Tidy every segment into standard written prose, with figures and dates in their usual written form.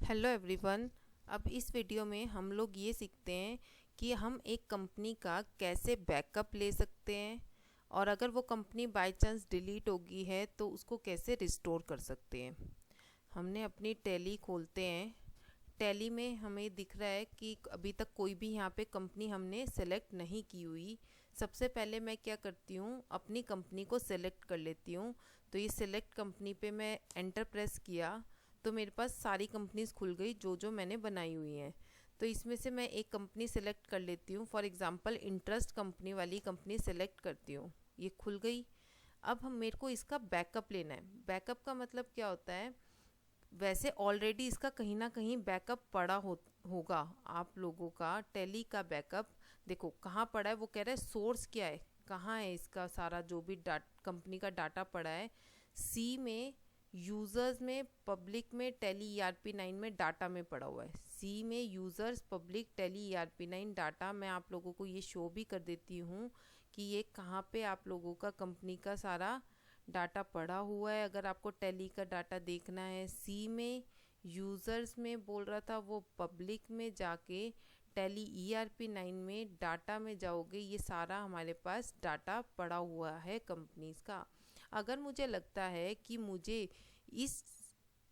Hello everyone. अब इस video में हम लोग ये सीखते हैं कि हम एक कंपनी का कैसे बैकअप ले सकते हैं और अगर वो कंपनी बाय चांस डिलीट हो गई है तो उसको कैसे रिस्टोर कर सकते हैं। हमने अपनी टैली खोलते हैं। टैली में हमें दिख रहा है कि अभी तक कोई भी यहाँ पे कंपनी हमने सेलेक्ट नहीं की हुई। सबसे पहले मैं क्या करती हूँ, अपनी कंपनी को सेलेक्ट कर लेती हूँ। तो ये सेलेक्ट कंपनी पे मैं एंटर प्रेस किया तो मेरे पास सारी कंपनीज खुल गई जो जो मैंने बनाई हुई हैं। तो इसमें से मैं एक कंपनी सेलेक्ट कर लेती हूँ। फॉर एग्जांपल इंटरेस्ट कंपनी वाली कंपनी सेलेक्ट करती हूँ, ये खुल गई। अब हम मेरे को इसका बैकअप लेना है। बैकअप का मतलब क्या होता है, वैसे ऑलरेडी इसका कहीं ना कहीं बैकअप पड़ा होगा आप लोगों का। टैली का बैकअप देखो कहाँ पड़ा है, वो कह रहा है सोर्स क्या है, कहाँ है इसका सारा जो भी कंपनी का डाटा पड़ा है। सी में यूज़र्स में, पब्लिक में, टैली ERP9 में, डाटा में पड़ा हुआ है। सी में users, public, tally ERP9 data. मैं आप लोगों को ये शो भी कर देती हूँ कि ये कहाँ पे आप लोगों का कंपनी का सारा डाटा पड़ा हुआ है। अगर आपको टैली का डाटा देखना है, सी में यूज़र्स में बोल रहा था, वो पब्लिक में जाके टैली ERP9 में डाटा में जाओगे, ये सारा हमारे पास डाटा पड़ा हुआ है कंपनीज का। अगर मुझे लगता है कि मुझे इस,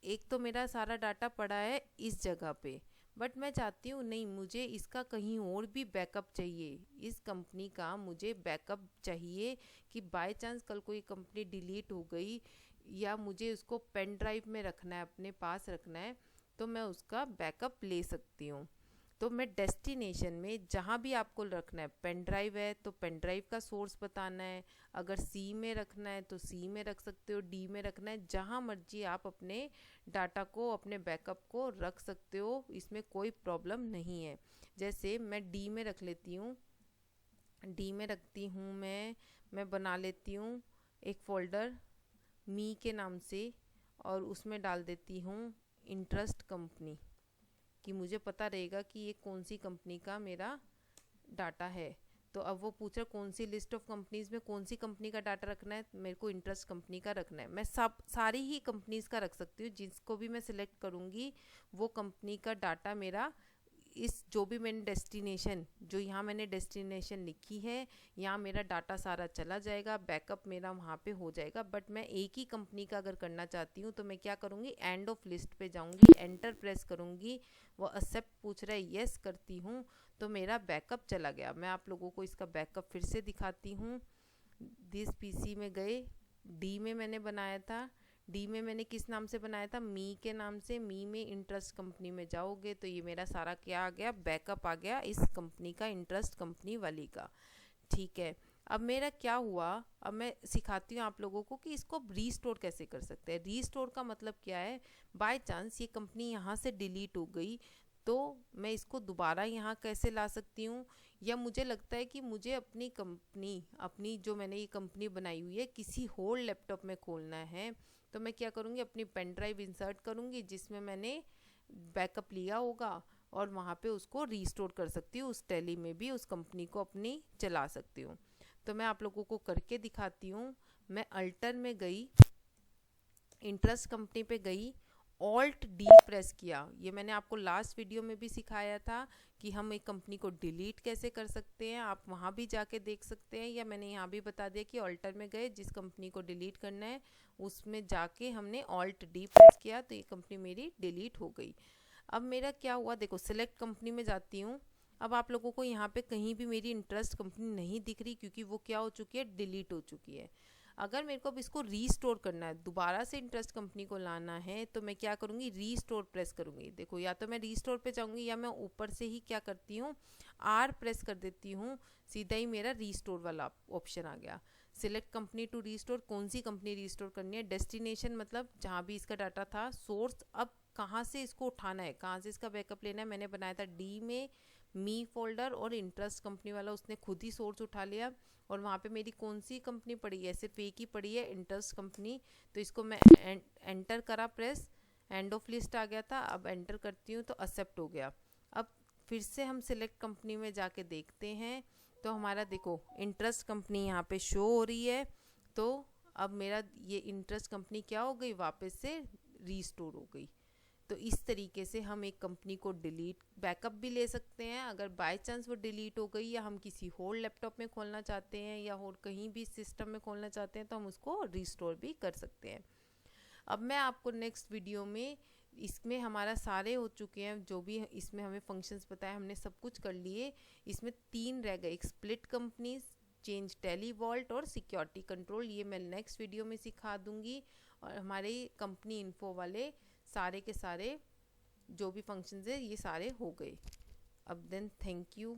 एक तो मेरा सारा डाटा पड़ा है इस जगह पे, बट मैं चाहती हूँ नहीं, मुझे इसका कहीं और भी बैकअप चाहिए, इस कंपनी का मुझे बैकअप चाहिए कि बाय चांस कल कोई कंपनी डिलीट हो गई या मुझे उसको पेन ड्राइव में रखना है, अपने पास रखना है, तो मैं उसका बैकअप ले सकती हूँ। तो मैं डेस्टिनेशन में जहाँ भी आपको रखना है, पेन ड्राइव है तो पेन ड्राइव का सोर्स बताना है, अगर सी में रखना है तो सी में रख सकते हो, डी में रखना है, जहाँ मर्जी आप अपने डाटा को, अपने बैकअप को रख सकते हो, इसमें कोई प्रॉब्लम नहीं है। जैसे मैं डी में रख लेती हूँ, डी में रखती हूँ मैं बना लेती हूँ एक फ़ोल्डर मी के नाम से और उसमें डाल देती हूँ इंटरेस्ट कंपनी, कि मुझे पता रहेगा कि ये कौन सी कंपनी का मेरा डाटा है। तो अब वो पूछ रहा कौन सी लिस्ट ऑफ कंपनीज में कौन सी कंपनी का डाटा रखना है, मेरे को इंटरेस्ट कंपनी का रखना है। मैं सब सारी ही कंपनीज का रख सकती हूँ, जिसको भी मैं सिलेक्ट करूँगी वो कंपनी का डाटा मेरा, इस जो भी मैंने डेस्टिनेशन, जो यहाँ मैंने डेस्टिनेशन लिखी है, यहाँ मेरा डाटा सारा चला जाएगा, बैकअप मेरा वहाँ पे हो जाएगा। बट मैं एक ही कंपनी का अगर करना चाहती हूँ तो मैं क्या करूँगी, एंड ऑफ लिस्ट पे जाऊँगी, एंटर प्रेस करूँगी, वो एक्सेप्ट पूछ रहा है, येस करती हूँ तो मेरा बैकअप चला गया। मैं आप लोगों को इसका बैकअप फिर से दिखाती हूँ। दिस पीसी में गए, डी में मैंने बनाया था, डी में मैंने किस नाम से बनाया था, मी के नाम से। मी में इंटरेस्ट कंपनी में जाओगे तो ये मेरा सारा क्या आ गया, बैकअप आ गया इस कंपनी का, इंटरेस्ट कंपनी वाली का। ठीक है, अब मेरा क्या हुआ, अब मैं सिखाती हूँ आप लोगों को कि इसको रीस्टोर कैसे कर सकते हैं। रीस्टोर का मतलब क्या है, बाय चांस ये कंपनी यहाँ से डिलीट हो गई तो मैं इसको दोबारा यहाँ कैसे ला सकती हूँ, या मुझे लगता है कि मुझे अपनी कंपनी, अपनी जो मैंने ये कंपनी बनाई हुई है किसी और लैपटॉप में खोलना है, तो मैं क्या करूँगी, अपनी पेन ड्राइव इंसर्ट करूँगी जिसमें मैंने बैकअप लिया होगा और वहाँ पे उसको रीस्टोर कर सकती हूँ, उस टैली में भी उस कंपनी को अपनी चला सकती हूँ। तो मैं आप लोगों को करके दिखाती हूँ। मैं अल्टर में गई, इंटरेस्ट कंपनी पे गई, ऑल्ट डी प्रेस किया। ये मैंने आपको लास्ट वीडियो में भी सिखाया था कि हम एक कंपनी को डिलीट कैसे कर सकते हैं, आप वहाँ भी जाके देख सकते हैं, या मैंने यहाँ भी बता दिया कि ऑल्टर में गए, जिस कंपनी को डिलीट करना है उसमें जाके हमने ऑल्ट डी प्रेस किया तो ये कंपनी मेरी डिलीट हो गई। अब मेरा क्या हुआ, देखो सिलेक्ट कंपनी में जाती हूँ। अब आप लोगों को यहाँ पे कहीं भी मेरी इंटरेस्ट कंपनी नहीं दिख रही, क्योंकि वो क्या हो चुकी है, डिलीट हो चुकी है। अगर मेरे को अब इसको रीस्टोर करना है, दोबारा से इंटरेस्ट कंपनी को लाना है, तो मैं क्या करूँगी, रीस्टोर प्रेस करूँगी। देखो या तो मैं रीस्टोर पे जाऊँगी या मैं ऊपर से ही क्या करती हूँ, आर प्रेस कर देती हूँ, सीधा ही मेरा रीस्टोर वाला ऑप्शन आ गया। सिलेक्ट कंपनी टू रीस्टोर, कौन सी कंपनी रीस्टोर करनी है, डेस्टिनेशन मतलब जहाँ भी इसका डाटा था, सोर्स अब कहाँ से इसको उठाना है, कहाँ से इसका बैकअप लेना है। मैंने बनाया था डी में मी फोल्डर, और इंटरेस्ट कंपनी वाला उसने खुद ही सोर्स उठा लिया, और वहाँ पे मेरी कौन सी कंपनी पड़ी है, सिर्फ एक ही पड़ी है, इंटरेस्ट कंपनी। तो इसको मैं एंटर करा प्रेस, एंड ऑफ लिस्ट आ गया था, अब एंटर करती हूँ तो एक्सेप्ट हो गया। अब फिर से हम सिलेक्ट कंपनी में जाके देखते हैं तो हमारा देखो इंटरेस्ट कंपनी यहाँ पे शो हो रही है। तो अब मेरा ये इंटरेस्ट कंपनी क्या हो गई, वापस से रीस्टोर हो गई। तो इस तरीके से हम एक कंपनी को डिलीट बैकअप भी ले सकते हैं। अगर बाय चांस वो डिलीट हो गई या हम किसी और लैपटॉप में खोलना चाहते हैं या और कहीं भी सिस्टम में खोलना चाहते हैं तो हम उसको रिस्टोर भी कर सकते हैं। अब मैं आपको नेक्स्ट वीडियो में, इसमें हमारा सारे हो चुके हैं, जो भी इसमें हमें फंक्शंस बताए हमने सब कुछ कर लिए। इसमें 3 रह गए, split companies, change TallyVault और सिक्योरिटी कंट्रोल। ये मैं नेक्स्ट वीडियो में सिखा दूंगी। और हमारे कंपनी इन्फो वाले सारे के सारे जो भी फंक्शंस है ये सारे हो गए। अब देन थैंक यू।